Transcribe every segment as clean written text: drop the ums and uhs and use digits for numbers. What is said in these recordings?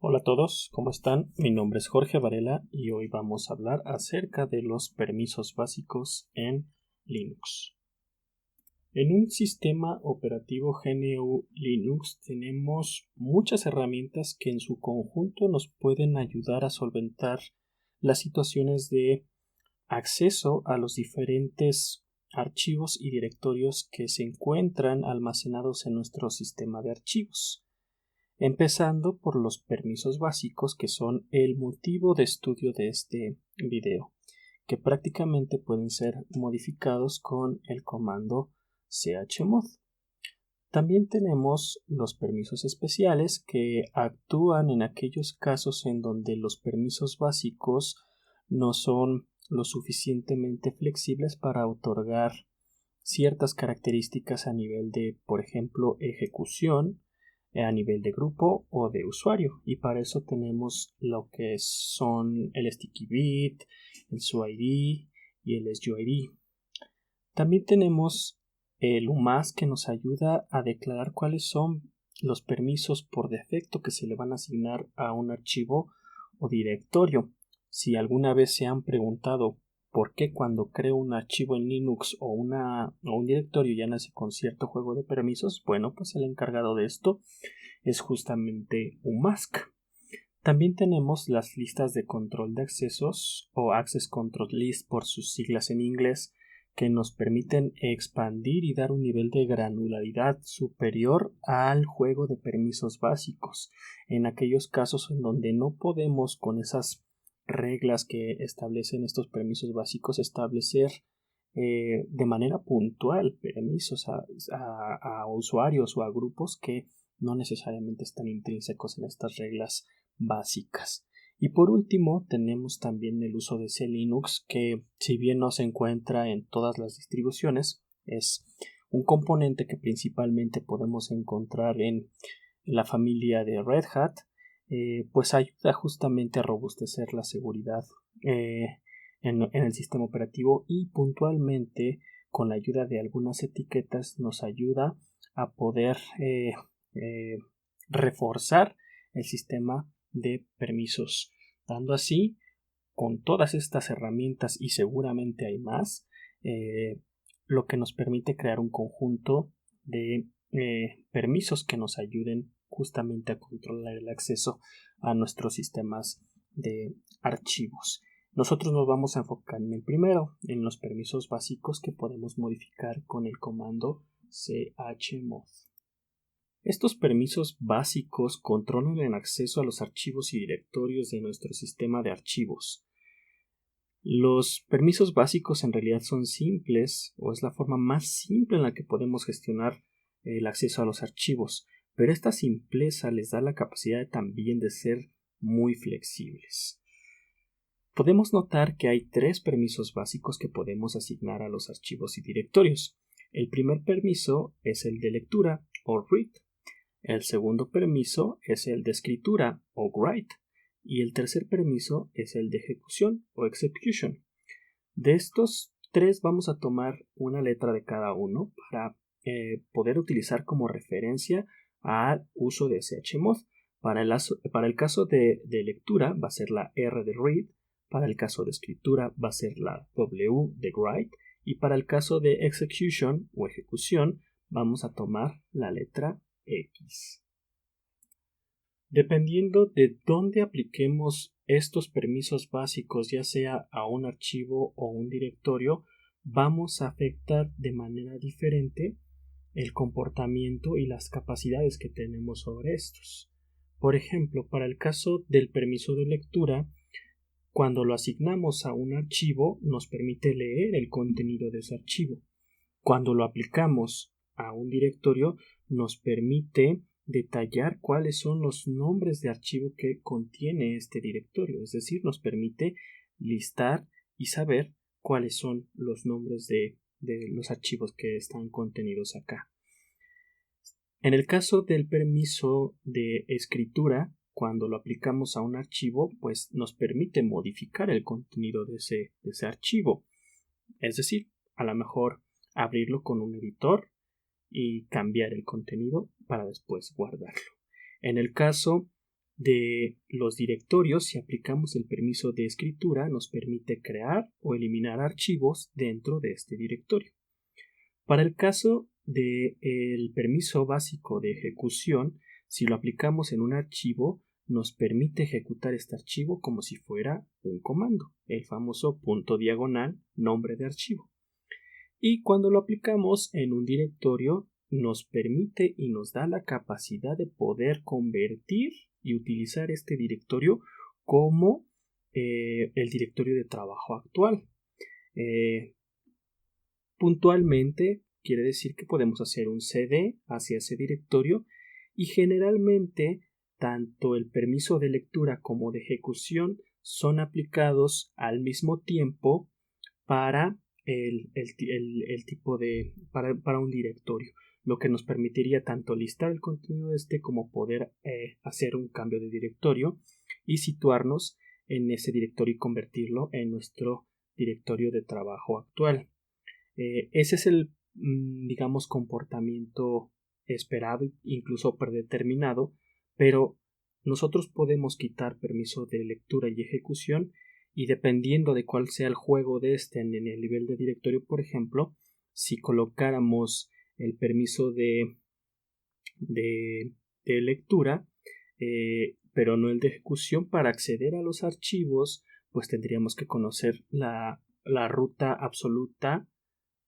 Hola a todos, ¿cómo están? Mi nombre es Jorge Varela y hoy vamos a hablar acerca de los permisos básicos en Linux. En un sistema operativo GNU Linux tenemos muchas herramientas que en su conjunto nos pueden ayudar a solventar las situaciones de acceso a los diferentes archivos y directorios que se encuentran almacenados en nuestro sistema de archivos. Empezando por los permisos básicos, que son el motivo de estudio de este video, que prácticamente pueden ser modificados con el comando chmod. También tenemos los permisos especiales, que actúan en aquellos casos en donde los permisos básicos no son lo suficientemente flexibles para otorgar ciertas características a nivel de, por ejemplo, ejecución, a nivel de grupo o de usuario, y para eso tenemos lo que son el sticky bit, el SUID y el SUID. También tenemos el UMAS, que nos ayuda a declarar cuáles son los permisos por defecto que se le van a asignar a un archivo o directorio. Si alguna vez se han preguntado por qué cuando creo un archivo en Linux o un directorio ya nace con cierto juego de permisos, bueno, pues el encargado de esto es justamente UMASC. También tenemos las listas de control de accesos o Access Control List por sus siglas en inglés, que nos permiten expandir y dar un nivel de granularidad superior al juego de permisos básicos en aquellos casos en donde no podemos, con esas reglas que establecen estos permisos básicos, establecer de manera puntual permisos a usuarios o a grupos que no necesariamente están intrínsecos en estas reglas básicas. Y por último tenemos también el uso de CLinux, que si bien no se encuentra en todas las distribuciones, es un componente que principalmente podemos encontrar en la familia de Red Hat, pues ayuda justamente a robustecer la seguridad en el sistema operativo, y puntualmente con la ayuda de algunas etiquetas nos ayuda a poder reforzar el sistema de permisos, dando así, con todas estas herramientas y seguramente hay más, lo que nos permite crear un conjunto de permisos que nos ayuden justamente a controlar el acceso a nuestros sistemas de archivos. Nosotros nos vamos a enfocar en el primero, en los permisos básicos que podemos modificar con el comando chmod. Estos permisos básicos controlan el acceso a los archivos y directorios de nuestro sistema de archivos. Los permisos básicos en realidad son simples, o es la forma más simple en la que podemos gestionar el acceso a los archivos, pero esta simpleza les da la capacidad también de ser muy flexibles. Podemos notar que hay tres permisos básicos que podemos asignar a los archivos y directorios. El primer permiso es el de lectura o read. El segundo permiso es el de escritura o write, y el tercer permiso es el de ejecución o execution. De estos tres vamos a tomar una letra de cada uno para poder utilizar como referencia al uso de chmod. Para el caso de lectura va a ser la R de read, para el caso de escritura va a ser la W de write, y para el caso de execution o ejecución vamos a tomar la letra X. Dependiendo de dónde apliquemos estos permisos básicos, ya sea a un archivo o un directorio, vamos a afectar de manera diferente el comportamiento y las capacidades que tenemos sobre estos. Por ejemplo, para el caso del permiso de lectura, cuando lo asignamos a un archivo, nos permite leer el contenido de ese archivo. Cuando lo aplicamos a un directorio, nos permite detallar cuáles son los nombres de archivo que contiene este directorio, es decir, nos permite listar y saber cuáles son los nombres de los archivos que están contenidos acá. En el caso del permiso de escritura, cuando lo aplicamos a un archivo, pues nos permite modificar el contenido de ese archivo, es decir, a lo mejor abrirlo con un editor y cambiar el contenido para después guardarlo. En el caso de los directorios, si aplicamos el permiso de escritura, nos permite crear o eliminar archivos dentro de este directorio. Para el caso del permiso básico de ejecución, si lo aplicamos en un archivo, nos permite ejecutar este archivo como si fuera un comando, el famoso punto diagonal nombre de archivo. Y cuando lo aplicamos en un directorio, nos permite y nos da la capacidad de poder convertir y utilizar este directorio como el directorio de trabajo actual. Puntualmente quiere decir que podemos hacer un CD hacia ese directorio y generalmente tanto el permiso de lectura como de ejecución son aplicados al mismo tiempo para el tipo de para un directorio, lo que nos permitiría tanto listar el contenido de este como poder hacer un cambio de directorio y situarnos en ese directorio y convertirlo en nuestro directorio de trabajo actual. Ese es el, digamos, comportamiento esperado, incluso predeterminado, pero nosotros podemos quitar permiso de lectura y ejecución y dependiendo de cuál sea el juego de este en el nivel de directorio, por ejemplo, si colocáramos el permiso de lectura, pero no el de ejecución, para acceder a los archivos, pues tendríamos que conocer la ruta absoluta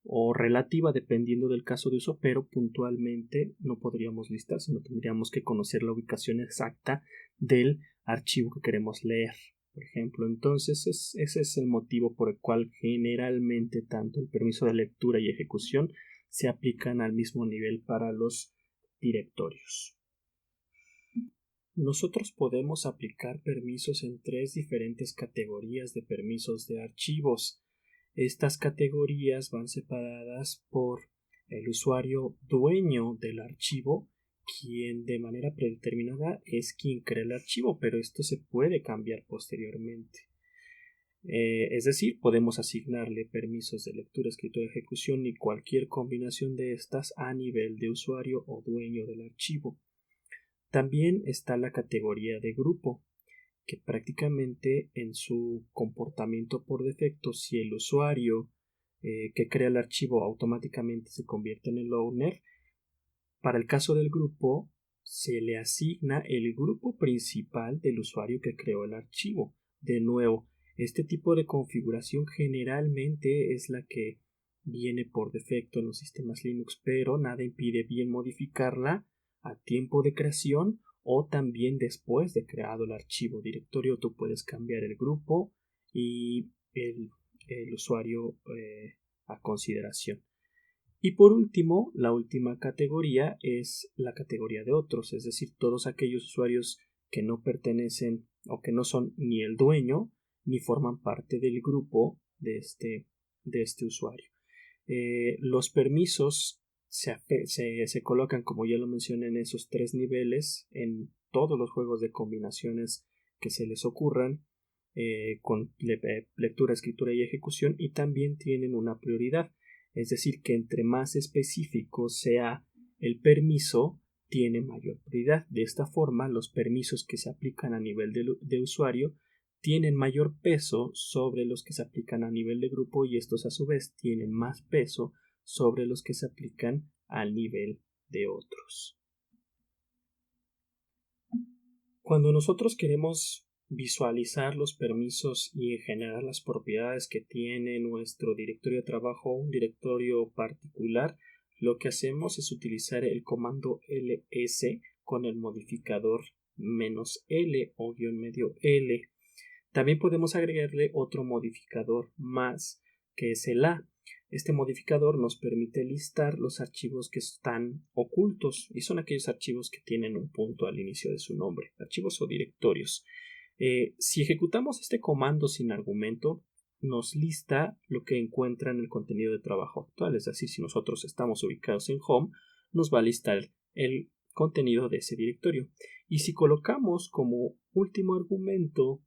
o relativa dependiendo del caso de uso, pero puntualmente no podríamos listar, sino tendríamos que conocer la ubicación exacta del archivo que queremos leer, por ejemplo. Entonces ese es el motivo por el cual generalmente tanto el permiso de lectura y ejecución se aplican al mismo nivel para los directorios. Nosotros podemos aplicar permisos en 3 diferentes categorías de permisos de archivos. Estas categorías van separadas por el usuario dueño del archivo, quien de manera predeterminada es quien crea el archivo, pero esto se puede cambiar posteriormente. Es decir, podemos asignarle permisos de lectura, escritura, ejecución y cualquier combinación de estas a nivel de usuario o dueño del archivo. También está la categoría de grupo, que prácticamente en su comportamiento por defecto, si el usuario que crea el archivo automáticamente se convierte en el owner, para el caso del grupo se le asigna el grupo principal del usuario que creó el archivo. De nuevo, este tipo de configuración generalmente es la que viene por defecto en los sistemas Linux, pero nada impide bien modificarla a tiempo de creación o también después de creado el archivo directorio. Tú puedes cambiar el grupo y el usuario a consideración. Y por último, la última categoría es la categoría de otros, es decir, todos aquellos usuarios que no pertenecen o que no son ni el dueño ni forman parte del grupo de este usuario. Los permisos se colocan, como ya lo mencioné, en esos 3 niveles en todos los juegos de combinaciones que se les ocurran, con lectura, escritura y ejecución, y también tienen una prioridad. Es decir, que entre más específico sea el permiso, tiene mayor prioridad. De esta forma, los permisos que se aplican a nivel de usuario tienen mayor peso sobre los que se aplican a nivel de grupo y estos a su vez tienen más peso sobre los que se aplican al nivel de otros. Cuando nosotros queremos visualizar los permisos y generar las propiedades que tiene nuestro directorio de trabajo o un directorio particular, lo que hacemos es utilizar el comando ls con el modificador -l o -l. También podemos agregarle otro modificador más, que es el a. Este modificador nos permite listar los archivos que están ocultos y son aquellos archivos que tienen un punto al inicio de su nombre, archivos o directorios. Si ejecutamos este comando sin argumento, nos lista lo que encuentra en el contenido de trabajo actual, es decir, si nosotros estamos ubicados en home, nos va a listar el contenido de ese directorio. Y si colocamos como último argumento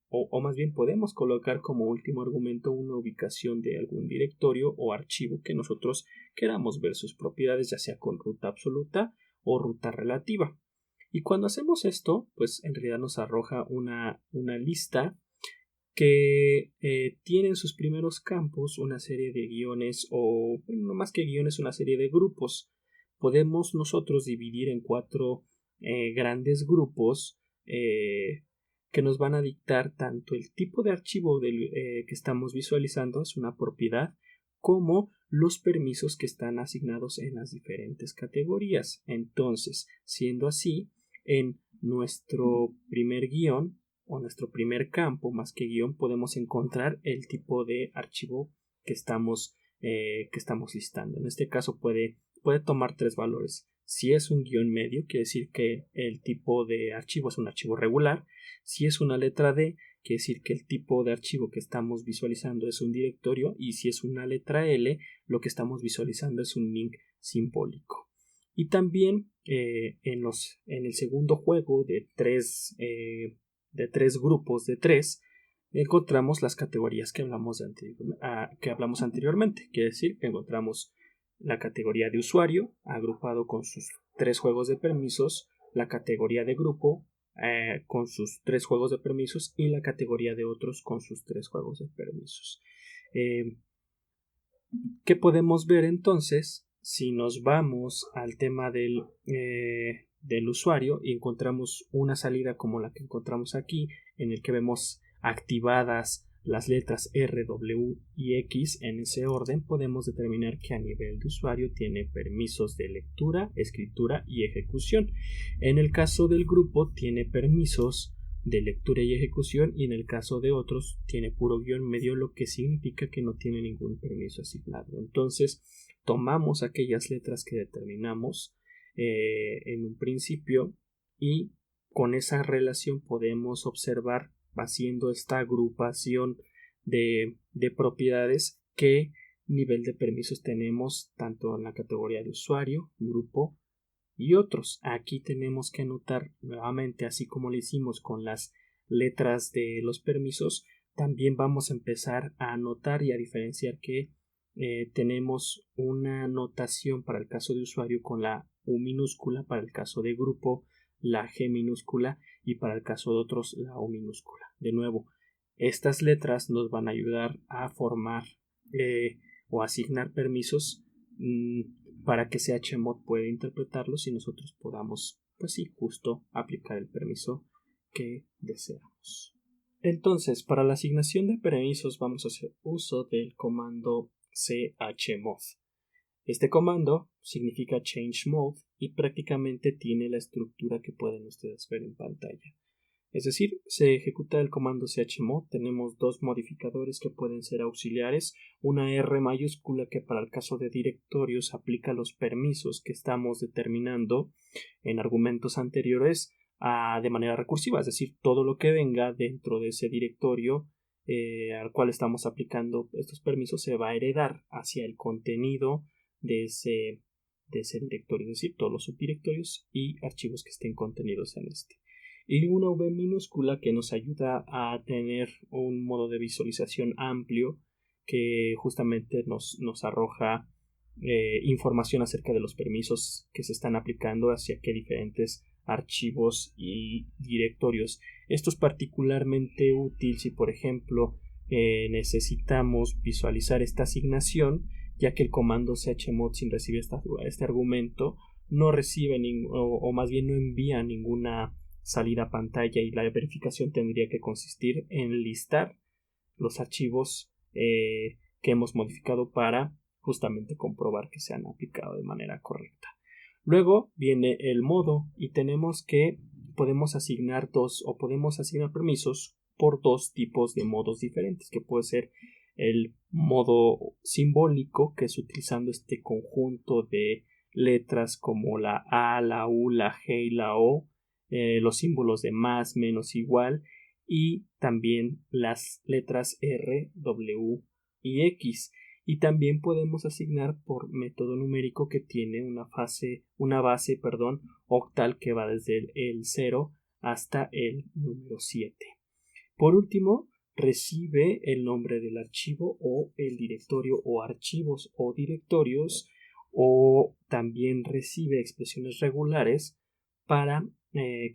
o más bien podemos colocar como último argumento una ubicación de algún directorio o archivo que nosotros queramos ver sus propiedades, ya sea con ruta absoluta o ruta relativa. Y cuando hacemos esto, pues en realidad nos arroja una lista que tiene en sus primeros campos una serie de guiones o, bueno, no más que guiones, una serie de grupos. Podemos nosotros dividir en 4 grandes grupos que nos van a dictar tanto el tipo de archivo que estamos visualizando, es una propiedad, como los permisos que están asignados en las diferentes categorías. Entonces, siendo así, en nuestro primer guión o nuestro primer campo, más que guión, podemos encontrar el tipo de archivo que estamos listando. En este caso puede tomar 3 valores. Si es un guión medio, quiere decir que el tipo de archivo es un archivo regular. Si es una letra D, quiere decir que el tipo de archivo que estamos visualizando es un directorio. Y si es una letra L, lo que estamos visualizando es un link simbólico. Y también en el segundo juego de 3 grupos de 3, encontramos las categorías que hablamos anteriormente. Quiere decir que encontramos la categoría de usuario agrupado con sus 3 juegos de permisos, la categoría de grupo con sus 3 juegos de permisos y la categoría de otros con sus 3 juegos de permisos. ¿Qué podemos ver entonces si nos vamos al tema del usuario y encontramos una salida como la que encontramos aquí, en el que vemos activadas las letras R, W y X en ese orden? Podemos determinar que a nivel de usuario tiene permisos de lectura, escritura y ejecución. En el caso del grupo tiene permisos de lectura y ejecución, y en el caso de otros tiene puro guión medio, lo que significa que no tiene ningún permiso asignado. Entonces tomamos aquellas letras que determinamos en un principio y con esa relación podemos observar, haciendo esta agrupación de propiedades, qué nivel de permisos tenemos tanto en la categoría de usuario, grupo y otros. Aquí tenemos que anotar nuevamente, así como lo hicimos con las letras de los permisos, también vamos a empezar a anotar y a diferenciar que tenemos una notación para el caso de usuario con la U minúscula, para el caso de grupo la G minúscula y para el caso de otros la O minúscula. De nuevo, estas letras nos van a ayudar a formar o asignar permisos para que CHMOD pueda interpretarlos y nosotros podamos, pues sí, justo aplicar el permiso que deseamos. Entonces, para la asignación de permisos vamos a hacer uso del comando chmod. Este comando significa change mode y prácticamente tiene la estructura que pueden ustedes ver en pantalla. Es decir, se ejecuta el comando chmod. Tenemos 2 modificadores que pueden ser auxiliares, una R mayúscula que para el caso de directorios aplica los permisos que estamos determinando en argumentos anteriores de manera recursiva, es decir, todo lo que venga dentro de ese directorio al cual estamos aplicando estos permisos se va a heredar hacia el contenido de ese directorio, es decir, todos los subdirectorios y archivos que estén contenidos en este. Y una V minúscula que nos ayuda a tener un modo de visualización amplio que justamente nos arroja información acerca de los permisos que se están aplicando hacia qué diferentes archivos y directorios. Esto es particularmente útil si, por ejemplo, necesitamos visualizar esta asignación, ya que el comando chmod, sin recibir este argumento, no recibe o más bien no envía ninguna salida a pantalla, y la verificación tendría que consistir en listar los archivos que hemos modificado para justamente comprobar que se han aplicado de manera correcta. Luego viene el modo y tenemos que podemos asignar permisos por 2 tipos de modos diferentes, que puede ser el modo simbólico, que es utilizando este conjunto de letras como la A, la U, la G y la O, los símbolos de más, menos, igual, y también las letras R, W y X. Y también podemos asignar por método numérico, que tiene una base octal que va desde el 0 hasta el número 7. Por último, recibe el nombre del archivo o el directorio o archivos o directorios, o también recibe expresiones regulares para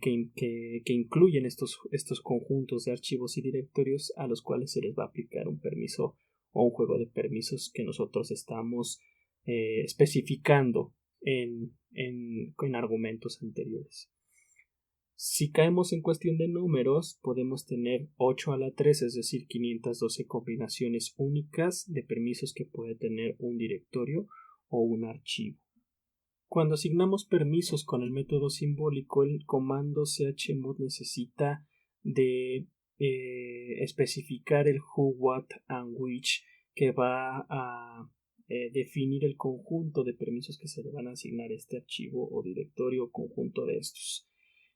que incluyen estos conjuntos de archivos y directorios a los cuales se les va a aplicar un permiso o un juego de permisos que nosotros estamos especificando en argumentos anteriores. Si caemos en cuestión de números, podemos tener 8 a la 3, es decir, 512 combinaciones únicas de permisos que puede tener un directorio o un archivo. Cuando asignamos permisos con el método simbólico, el comando chmod necesita de especificar el who, what and which que va a definir el conjunto de permisos que se le van a asignar a este archivo o directorio o conjunto de estos.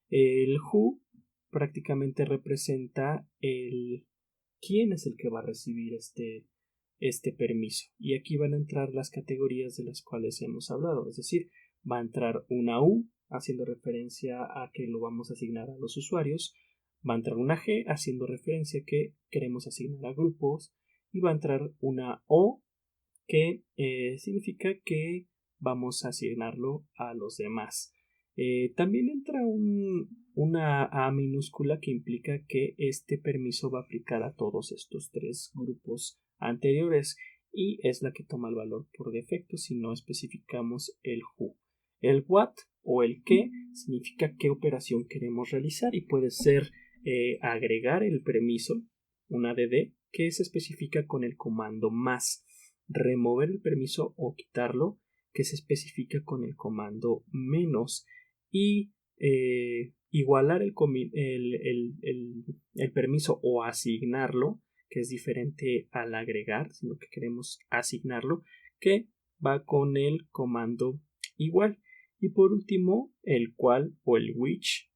El who prácticamente representa quién es el que va a recibir este permiso, y aquí van a entrar las categorías de las cuales hemos hablado, es decir, va a entrar una U haciendo referencia a que lo vamos a asignar a los usuarios, va a entrar una G haciendo referencia a que queremos asignar a grupos, y va a entrar una O que significa que vamos a asignarlo a los demás. También entra una A minúscula que implica que este permiso va a aplicar a todos estos tres grupos anteriores, y es la que toma el valor por defecto si no especificamos el who. El what o el qué significa qué operación queremos realizar, y puede ser agregar el permiso, una ADD, que se especifica con el comando más, remover el permiso o quitarlo, que se especifica con el comando menos, y igualar el permiso o asignarlo, que es diferente al agregar, sino que queremos asignarlo, que va con el comando igual. Y por último, el cual o el which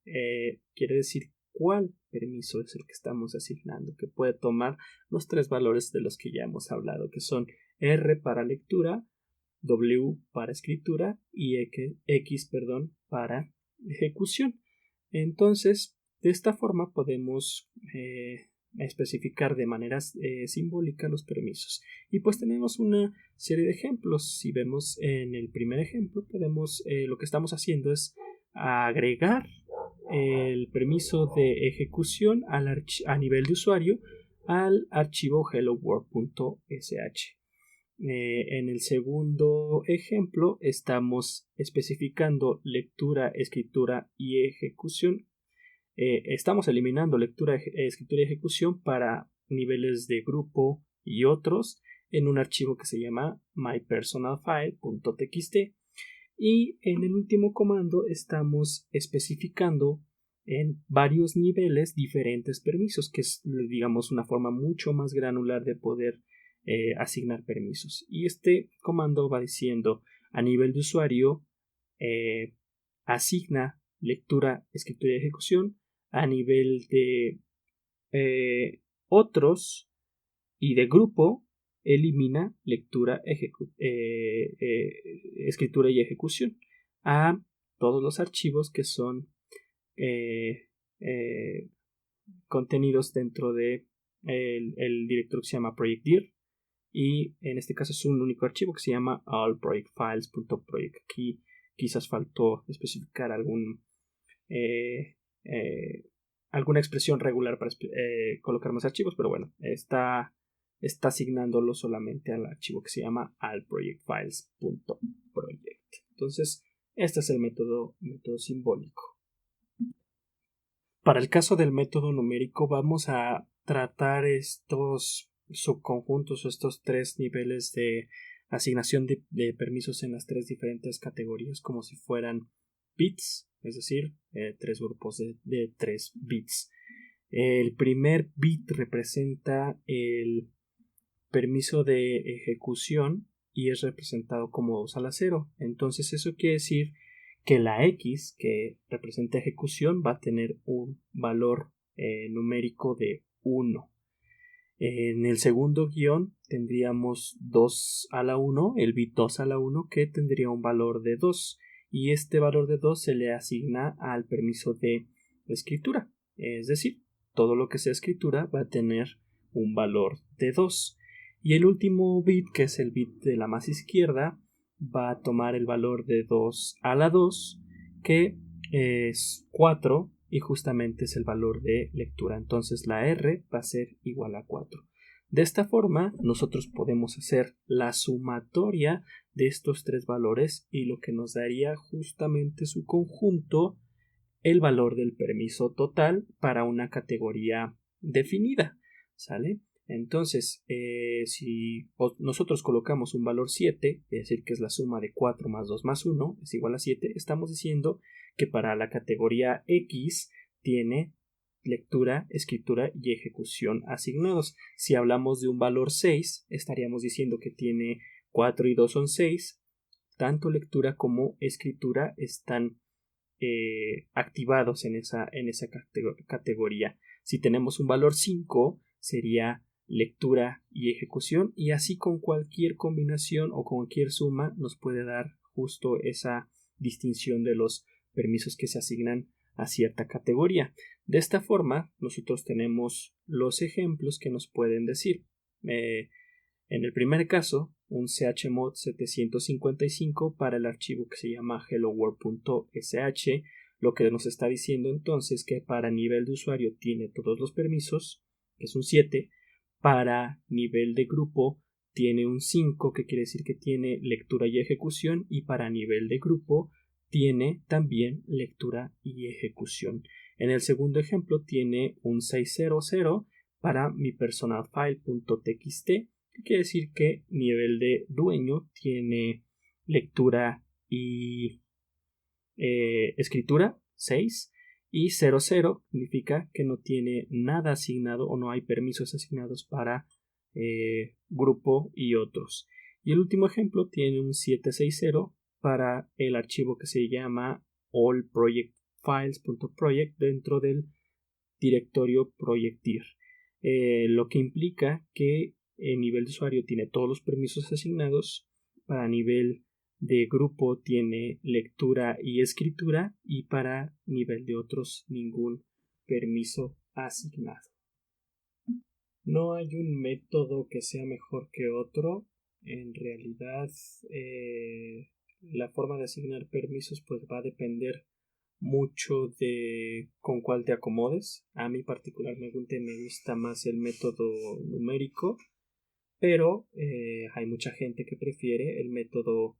quiere decir cuál permiso es el que estamos asignando, que puede tomar los tres valores de los que ya hemos hablado, que son R para lectura, W para escritura y X para ejecución. Entonces, de esta forma podemos especificar de manera simbólica los permisos. Y pues tenemos una serie de ejemplos. Si vemos en el primer ejemplo, podemos lo que estamos haciendo es agregar el permiso de ejecución a nivel de usuario al archivo helloworld.sh. En el segundo ejemplo estamos especificando lectura, escritura y ejecución. Estamos eliminando lectura, escritura y ejecución para niveles de grupo y otros en un archivo que se llama mypersonalfile.txt. Y en el último comando estamos especificando en varios niveles diferentes permisos, que es, digamos, una forma mucho más granular de poder asignar permisos. Y este comando va diciendo: a nivel de usuario asigna lectura, escritura y ejecución. A nivel de otros y de grupo, elimina lectura, escritura y ejecución a todos los archivos que son contenidos dentro de el directorio que se llama project.dir, y en este caso es un único archivo que se llama allprojectfiles.project. Aquí quizás faltó especificar alguna expresión regular para colocar más archivos, pero bueno, está asignándolo solamente al archivo que se llama allprojectfiles.project. Entonces, este es el método simbólico. Para el caso del método numérico, vamos a tratar estos subconjuntos o estos tres niveles de asignación de permisos en las tres diferentes categorías como si fueran bits, es decir, tres grupos de 3 bits. El primer bit representa el permiso de ejecución y es representado como 2 a la 0. Entonces eso quiere decir que la X, que representa ejecución, va a tener un valor numérico de 1. En el segundo guión tendríamos 2 a la 1, el bit 2 a la 1, que tendría un valor de 2, y este valor de 2 se le asigna al permiso de escritura, es decir, todo lo que sea escritura va a tener un valor de 2. Y el último bit, que es el bit de la más izquierda, va a tomar el valor de 2 a la 2, que es 4 y justamente es el valor de lectura. Entonces la R va a ser igual a 4. De esta forma nosotros podemos hacer la sumatoria de estos tres valores y lo que nos daría justamente su conjunto el valor del permiso total para una categoría definida, ¿sale? Entonces, si nosotros colocamos un valor 7, es decir, que es la suma de 4 más 2 más 1 es igual a 7, estamos diciendo que para la categoría X tiene lectura, escritura y ejecución asignados. Si hablamos de un valor 6, estaríamos diciendo que tiene 4 y 2 son 6, tanto lectura como escritura están activados en esa categoría. Si tenemos un valor 5, sería lectura y ejecución, y así con cualquier combinación o cualquier suma nos puede dar justo esa distinción de los permisos que se asignan a cierta categoría. De esta forma, nosotros tenemos los ejemplos que nos pueden decir. En el primer caso, un chmod 755 para el archivo que se llama helloworld.sh, lo que nos está diciendo entonces que para nivel de usuario tiene todos los permisos, que es un 7, para nivel de grupo tiene un 5, que quiere decir que tiene lectura y ejecución, y para nivel de grupo tiene también lectura y ejecución. En el segundo ejemplo tiene un 600 para mi personalfile.txt, quiere decir que nivel de dueño tiene lectura y escritura 6 y 00 significa que no tiene nada asignado o no hay permisos asignados para grupo y otros. Y el último ejemplo tiene un 760 para el archivo que se llama allprojectfiles.project dentro del directorio Projectir, lo que implica que el nivel de usuario tiene todos los permisos asignados, para nivel de grupo tiene lectura y escritura, y para nivel de otros ningún permiso asignado. No hay un método que sea mejor que otro. En realidad, la forma de asignar permisos pues va a depender mucho de con cuál te acomodes. A mí particularmente me gusta más el método numérico, pero hay mucha gente que prefiere el método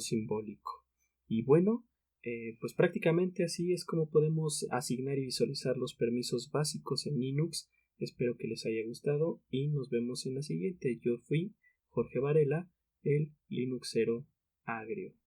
simbólico. Y bueno, pues prácticamente así es como podemos asignar y visualizar los permisos básicos en Linux. Espero que les haya gustado y nos vemos en la siguiente. Yo fui Jorge Varela, el Linuxero agrio.